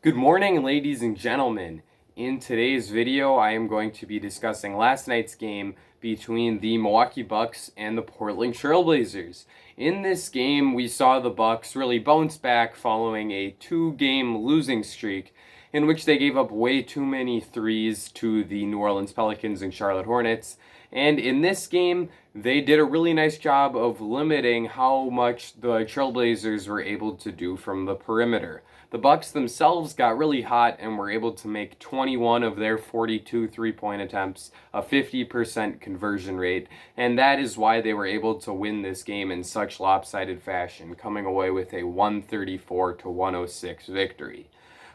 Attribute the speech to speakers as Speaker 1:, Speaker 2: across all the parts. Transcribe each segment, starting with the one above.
Speaker 1: Good morning, ladies and gentlemen. In today's video, I am going to be discussing last night's game between the Milwaukee Bucks and the Portland Trailblazers. In this game, we saw the Bucks really bounce back following a two-game losing streak in which they gave up way too many threes to the New Orleans Pelicans and Charlotte Hornets. And in this game, they did a really nice job of limiting how much the Trailblazers were able to do from the perimeter. The Bucks themselves got really hot and were able to make 21 of their 42 three-point attempts, a 50% conversion rate, and that is why they were able to win this game in such lopsided fashion, coming away with a 134 to 106 victory.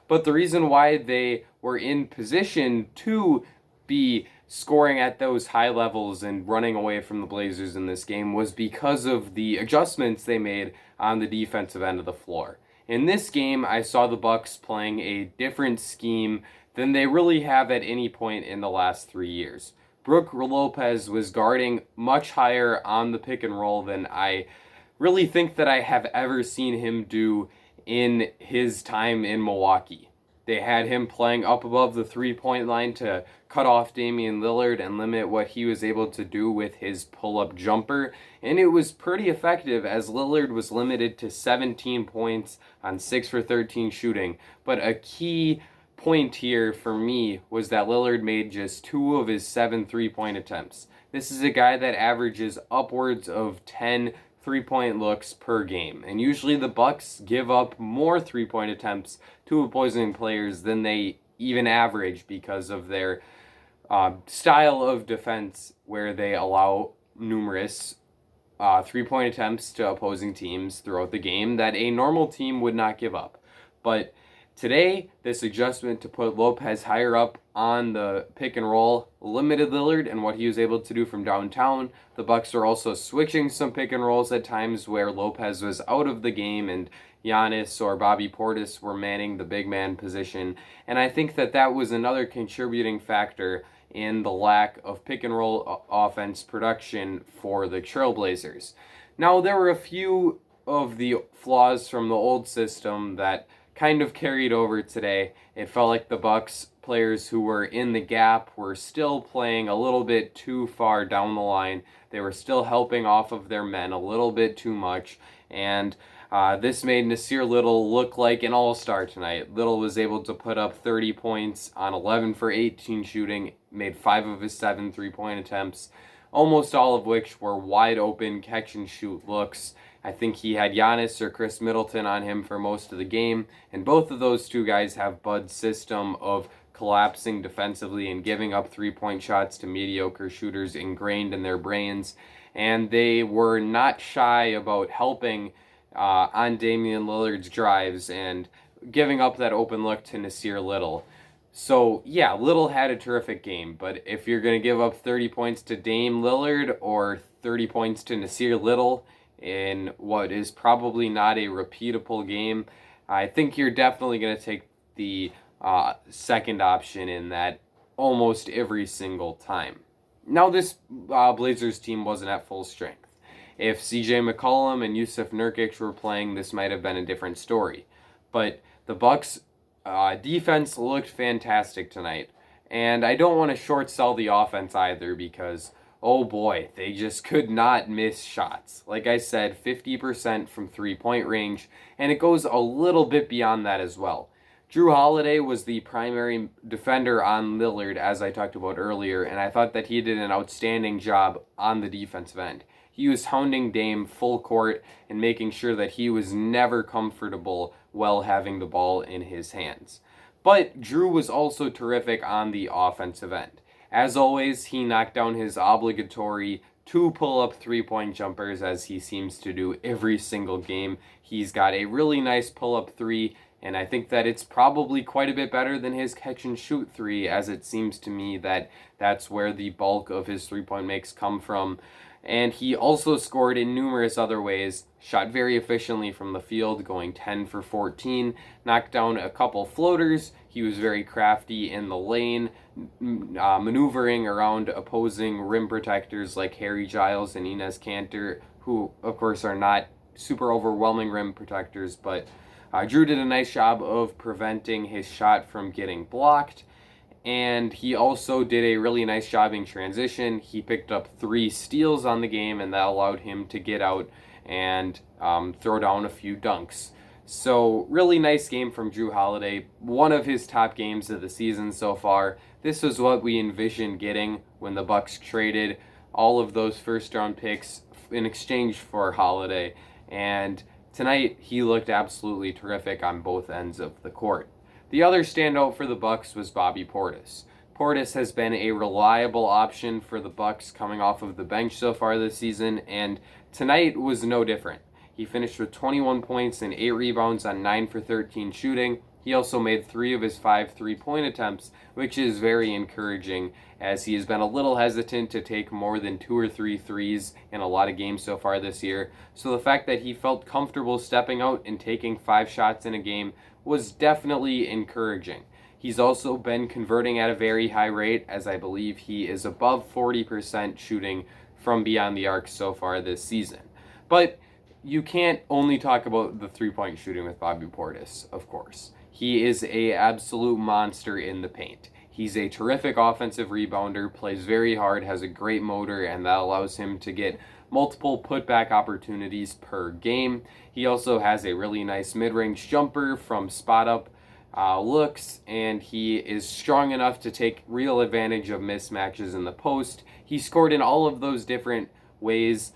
Speaker 1: But the reason why they were in position to be scoring at those high levels and running away from the Blazers in this game was because of the adjustments they made on the defensive end of the floor. In this game, I saw the Bucks playing a different scheme than they really have at any point in the last 3 years. Brook Lopez was guarding much higher on the pick and roll than I really think that I have ever seen him do in his time in Milwaukee. They had him playing up above the three-point line to cut off Damian Lillard and limit what he was able to do with his pull-up jumper, and it was pretty effective as Lillard was limited to 17 points on 6 for 13 shooting. But a key point here for me was that Lillard made just 2 of his 7 three-point attempts. This is a guy that averages upwards of 10 three-point looks per game, and usually the Bucks give up more three-point attempts to opposing players than they even average because of their style of defense, where they allow numerous three-point attempts to opposing teams throughout the game that a normal team would not give up. But today, this adjustment to put Lopez higher up on the pick and roll limited Lillard and what he was able to do from downtown. The Bucks are also switching some pick and rolls at times where Lopez was out of the game and Giannis or Bobby Portis were manning the big man position. And I think that that was another contributing factor in the lack of pick and roll offense production for the Trailblazers. Now, there were a few of the flaws from the old system that kind of carried over today. It felt like the Bucks players who were in the gap were still playing a little bit too far down the line. They were still helping off of their men a little bit too much, and this made Nasir Little look like an all-star tonight. Little was able to put up 30 points on 11 for 18 shooting, made 5 of his 7 three-point attempts, almost all of which were wide open catch-and-shoot looks. I think he had Giannis or Chris Middleton on him for most of the game, and both of those two guys have Bud's system of collapsing defensively and giving up three-point shots to mediocre shooters ingrained in their brains, and they were not shy about helping on Damian Lillard's drives and giving up that open look to Nasir Little. So, yeah, Little had a terrific game, but if you're going to give up 30 points to Dame Lillard or 30 points to Nasir Little in what is probably not a repeatable game, I think you're definitely going to take the second option in that almost every single time. Now, this Blazers team wasn't at full strength. If CJ McCollum and Yusuf Nurkic were playing, this might have been a different story. But the Bucks' defense looked fantastic tonight. And I don't want to short sell the offense either because, oh boy, they just could not miss shots. Like I said, 50% from three-point range, and it goes a little bit beyond that as well. Jrue Holiday was the primary defender on Lillard, as I talked about earlier, and I thought that he did an outstanding job on the defensive end. He was hounding Dame full court and making sure that he was never comfortable while having the ball in his hands. But Jrue was also terrific on the offensive end. As always, he knocked down his obligatory 2 pull-up three-point jumpers, as he seems to do every single game. He's got a really nice pull-up 3, and I think that it's probably quite a bit better than his catch-and-shoot 3, as it seems to me that that's where the bulk of his three-point makes come from. And he also scored in numerous other ways, shot very efficiently from the field, going 10 for 14, knocked down a couple floaters. He was very crafty in the lane, maneuvering around opposing rim protectors like Harry Giles and Enes Kanter, who, of course, are not super overwhelming rim protectors, but Drew did a nice job of preventing his shot from getting blocked, and he also did a really nice job in transition. He picked up 3 steals on the game, and that allowed him to get out and throw down a few dunks. So really nice game from Drew Holiday, one of his top games of the season so far. This was what we envisioned getting when the Bucks traded all of those first-round picks in exchange for Holiday, and tonight he looked absolutely terrific on both ends of the court. The other standout for the Bucks was Bobby Portis. Portis has been a reliable option for the Bucks coming off of the bench so far this season, and tonight was no different. He finished with 21 points and 8 rebounds on 9 for 13 shooting. He also made 3 of his 5 3-point attempts, which is very encouraging, as he has been a little hesitant to take more than 2 or 3 threes in a lot of games so far this year. So the fact that he felt comfortable stepping out and taking 5 shots in a game was definitely encouraging. He's also been converting at a very high rate, as I believe he is above 40% shooting from beyond the arc so far this season. But you can't only talk about the 3-point shooting with Bobby Portis, of course. He is an absolute monster in the paint. He's a terrific offensive rebounder, plays very hard, has a great motor, and that allows him to get multiple putback opportunities per game. He also has a really nice mid-range jumper from spot-up looks, and he is strong enough to take real advantage of mismatches in the post. He scored in all of those different ways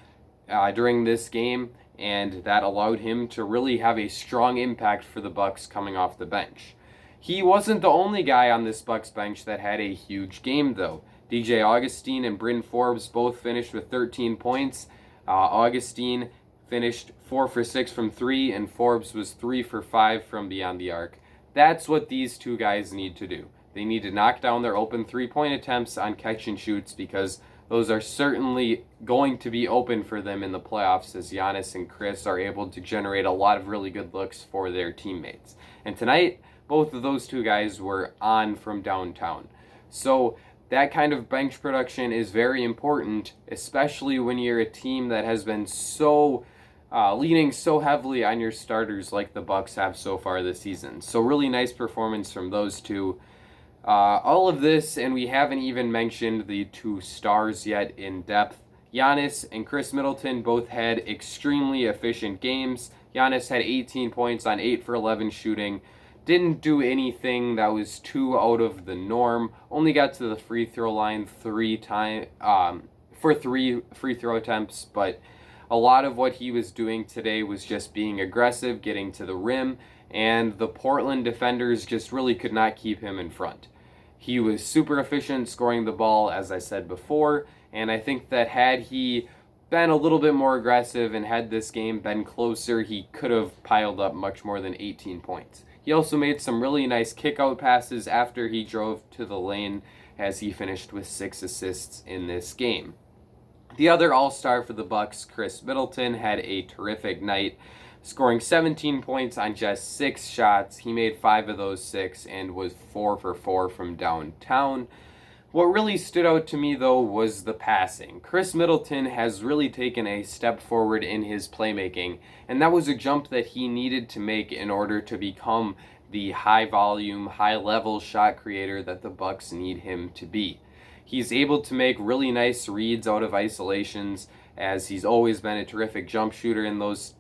Speaker 1: during this game, and that allowed him to really have a strong impact for the Bucks coming off the bench. He wasn't the only guy on this Bucks bench that had a huge game, though. DJ Augustine and Bryn Forbes both finished with 13 points. Augustine finished 4 for 6 from 3, and Forbes was 3 for 5 from beyond the arc. That's what these two guys need to do. They need to knock down their open 3-point attempts on catch and shoots, because those are certainly going to be open for them in the playoffs, as Giannis and Chris are able to generate a lot of really good looks for their teammates. And tonight, both of those two guys were on from downtown. So that kind of bench production is very important, especially when you're a team that has been so leaning so heavily on your starters like the Bucks have so far this season. So really nice performance from those two. All of this, and we haven't even mentioned the 2 stars yet in depth. Giannis and Chris Middleton both had extremely efficient games. Giannis had 18 points on 8 for 11 shooting. Didn't do anything that was too out of the norm. Only got to the free throw line 3 times for 3 free throw attempts, but a lot of what he was doing today was just being aggressive, getting to the rim, and the Portland defenders just really could not keep him in front. He was super efficient scoring the ball, as I said before, and I think that had he been a little bit more aggressive and had this game been closer, he could have piled up much more than 18 points. He also made some really nice kick-out passes after he drove to the lane, as he finished with 6 assists in this game. The other all-star for the Bucks, Chris Middleton, had a terrific night, scoring 17 points on just 6 shots. He made 5 of those 6 and was 4 for 4 from downtown. What really stood out to me, though, was the passing. Chris Middleton has really taken a step forward in his playmaking, and that was a jump that he needed to make in order to become the high-volume, high-level shot creator that the Bucks need him to be. He's able to make really nice reads out of isolations, as he's always been a terrific jump shooter in those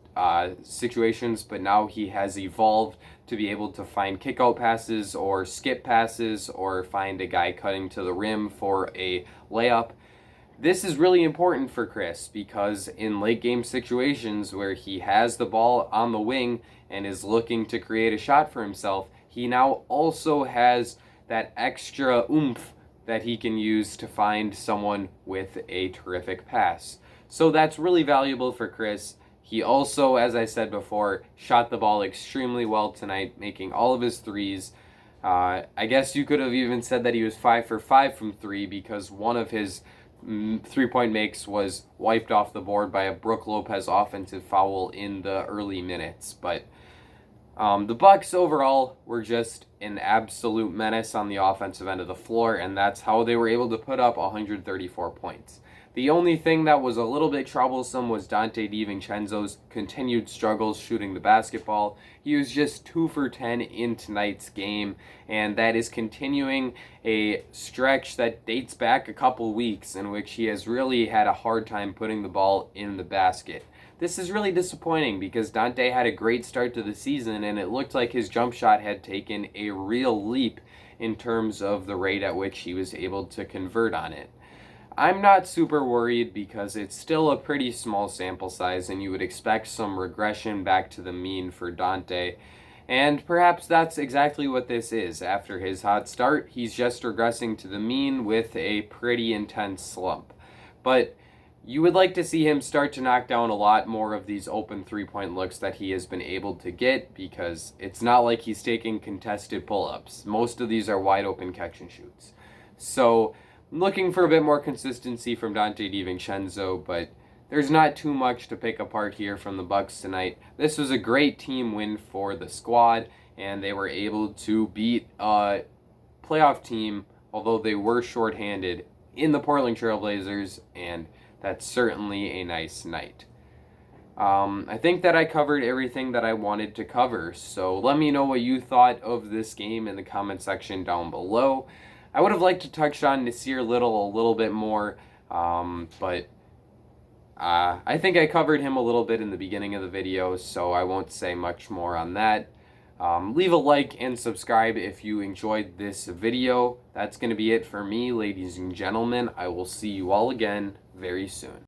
Speaker 1: situations, but now he has evolved to be able to find kick-out passes or skip passes or find a guy cutting to the rim for a layup. This is really important for Chris, because in late game situations where he has the ball on the wing and is looking to create a shot for himself, he now also has that extra oomph that he can use to find someone with a terrific pass. So that's really valuable for Chris. He also, as I said before, shot the ball extremely well tonight, making all of his threes. I guess you could have even said that he was 5 for 5 from 3, because one of his 3-point makes was wiped off the board by a Brook Lopez offensive foul in the early minutes. But the Bucks overall were just an absolute menace on the offensive end of the floor, and that's how they were able to put up 134 points. The only thing that was a little bit troublesome was Dante DiVincenzo's continued struggles shooting the basketball. He was just 2 for 10 in tonight's game, and that is continuing a stretch that dates back a couple weeks in which he has really had a hard time putting the ball in the basket. This is really disappointing because Dante had a great start to the season, and it looked like his jump shot had taken a real leap in terms of the rate at which he was able to convert on it. I'm not super worried because it's still a pretty small sample size and you would expect some regression back to the mean for Dante. And perhaps that's exactly what this is. After his hot start, he's just regressing to the mean with a pretty intense slump. But you would like to see him start to knock down a lot more of these open three-point looks that he has been able to get, because it's not like he's taking contested pull-ups. Most of these are wide open catch and shoots. So looking for a bit more consistency from Dante DiVincenzo, but there's not too much to pick apart here from the Bucks tonight. This was a great team win for the squad, and they were able to beat a playoff team, although they were shorthanded, in the Portland Trailblazers, and that's certainly a nice night. I think that I covered everything that I wanted to cover, so let me know what you thought of this game in the comment section down below. I would have liked to touch on Nasir Little a little bit more, but I think I covered him a little bit in the beginning of the video, so I won't say much more on that. Leave a like and subscribe if you enjoyed this video. That's going to be it for me, ladies and gentlemen. I will see you all again very soon.